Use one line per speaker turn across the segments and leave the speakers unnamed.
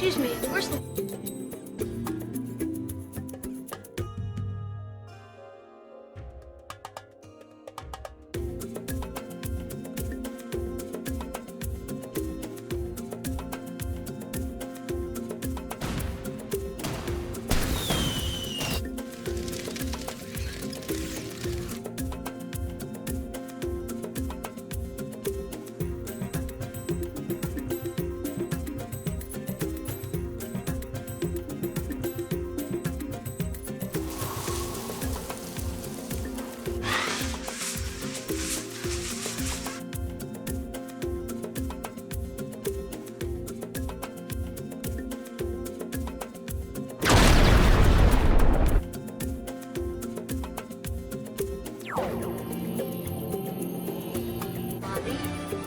Excuse me, where's the...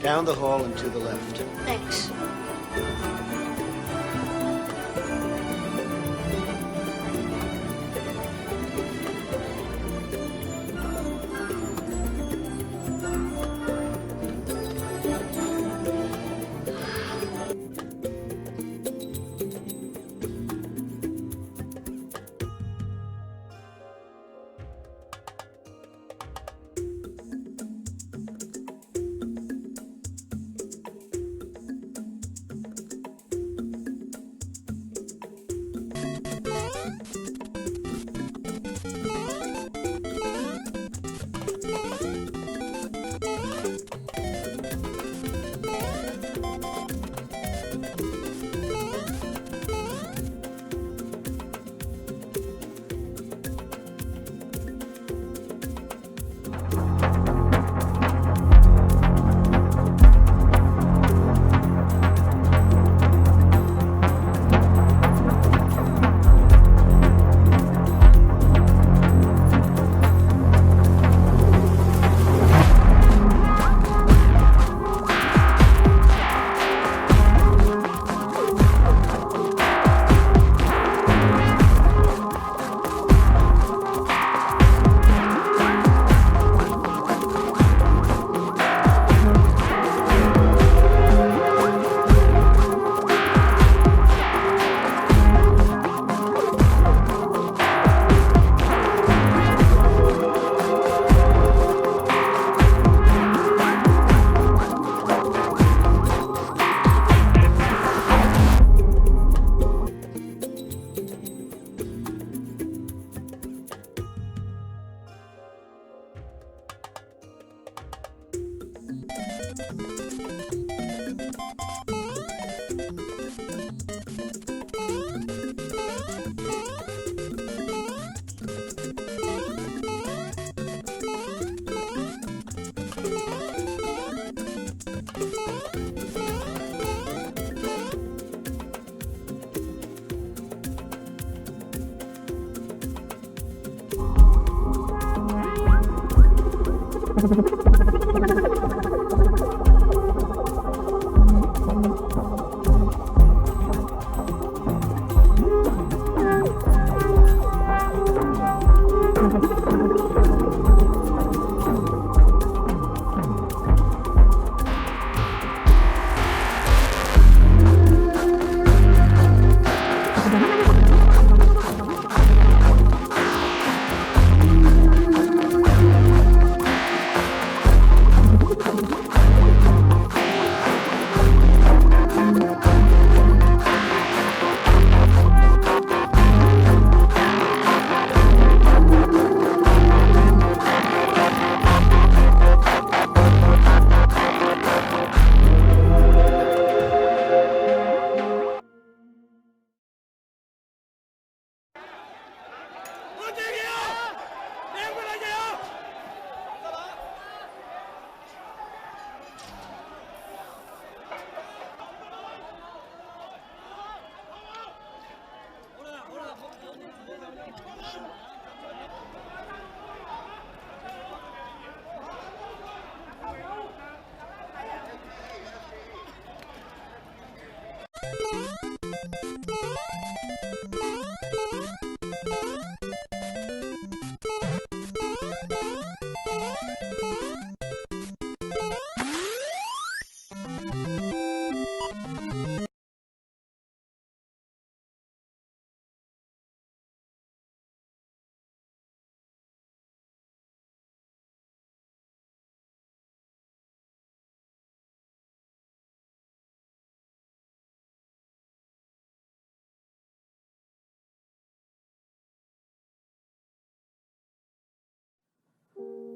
Down the hall and to the left.
Thanks.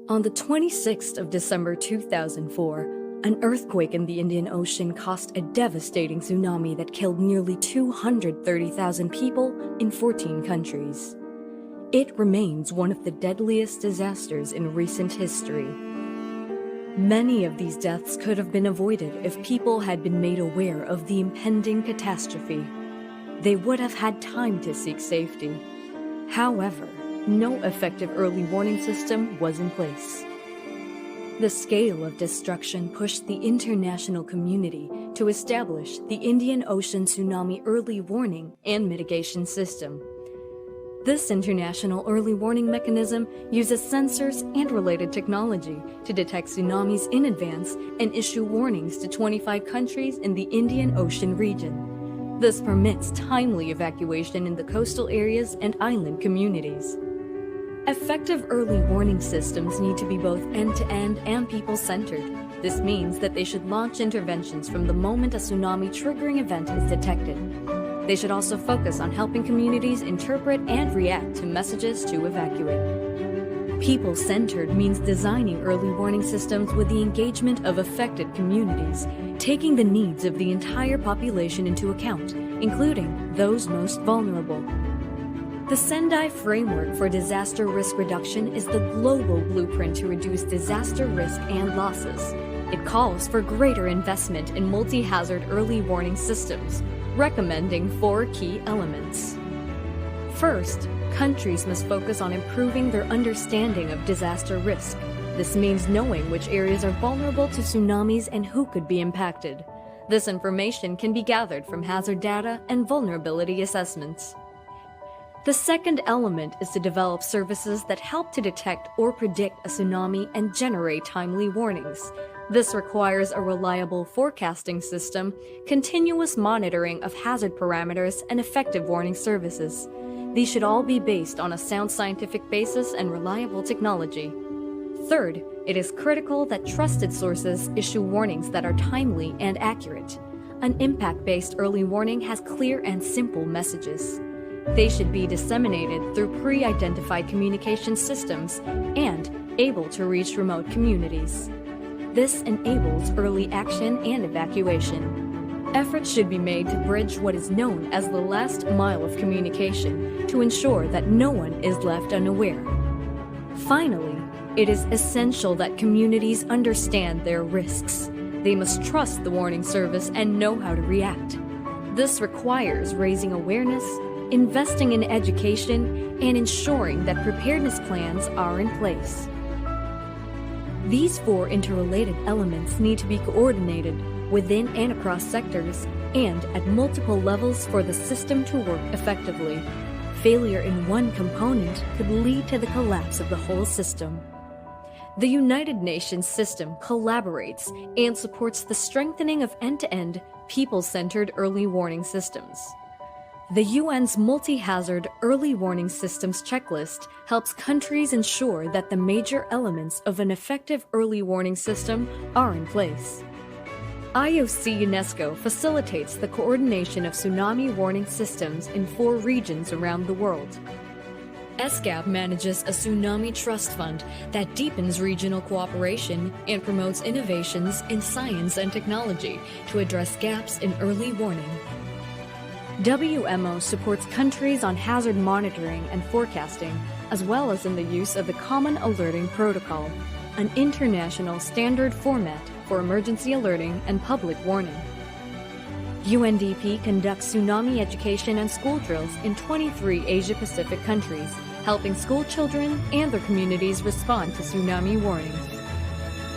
On the 26th of December 2004, an earthquake in the Indian Ocean caused a devastating tsunami that killed nearly 230,000 people in 14 countries. It remains one of the deadliest disasters in recent history. Many of these deaths could have been avoided if people had been made aware of the impending catastrophe. They would have had time to seek safety. However, no effective early warning system was in place. The scale of destruction pushed the international community to establish the Indian Ocean Tsunami Early Warning and Mitigation System. This international early warning mechanism uses sensors and related technology to detect tsunamis in advance and issue warnings to 25 countries in the Indian Ocean region. This permits timely evacuation in the coastal areas and island communities. Effective early warning systems need to be both end-to-end and people-centered. This means that they should launch interventions from the moment a tsunami triggering event is detected. They should also focus on helping communities interpret and react to messages to evacuate. People-centered means designing early warning systems with the engagement of affected communities, taking the needs of the entire population into account, including those most vulnerable. The Sendai Framework for Disaster Risk Reduction is the global blueprint to reduce disaster risk and losses. It calls for greater investment in multi-hazard early warning systems, recommending 4 key elements. First, countries must focus on improving their understanding of disaster risk. This means knowing which areas are vulnerable to tsunamis and who could be impacted. This information can be gathered from hazard data and vulnerability assessments. The second element is to develop services that help to detect or predict a tsunami and generate timely warnings. This requires a reliable forecasting system, continuous monitoring of hazard parameters, and effective warning services. These should all be based on a sound scientific basis and reliable technology. Third, it is critical that trusted sources issue warnings that are timely and accurate. An impact-based early warning has clear and simple messages. They should be disseminated through pre-identified communication systems and able to reach remote communities. This enables early action and evacuation. Efforts should be made to bridge what is known as the last mile of communication to ensure that no one is left unaware. Finally, it is essential that communities understand their risks. They must trust the warning service and know how to react. This requires raising awareness, investing in education, and ensuring that preparedness plans are in place. These 4 interrelated elements need to be coordinated within and across sectors and at multiple levels for the system to work effectively. Failure in one component could lead to the collapse of the whole system. The United Nations system collaborates and supports the strengthening of end-to-end, people-centered early warning systems. The UN's multi-hazard early warning systems checklist helps countries ensure that the major elements of an effective early warning system are in place. IOC UNESCO facilitates the coordination of tsunami warning systems in 4 regions around the world. ESCAP manages a tsunami trust fund that deepens regional cooperation and promotes innovations in science and technology to address gaps in early warning. WMO supports countries on hazard monitoring and forecasting, as well as in the use of the Common Alerting Protocol, an international standard format for emergency alerting and public warning. UNDP conducts tsunami education and school drills in 23 Asia-Pacific countries, helping school children and their communities respond to tsunami warnings.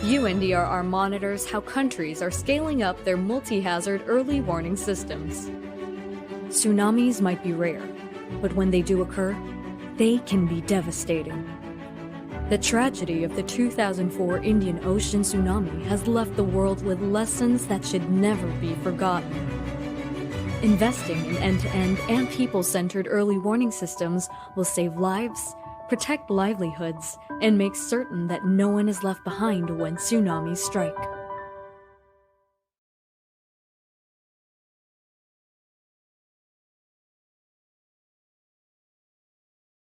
UNDRR monitors how countries are scaling up their multi-hazard early warning systems. Tsunamis might be rare, but when they do occur, they can be devastating. The tragedy of the 2004 Indian Ocean tsunami has left the world with lessons that should never be forgotten. Investing in end-to-end and people-centered early warning systems will save lives, protect livelihoods, and make certain that no one is left behind when tsunamis strike.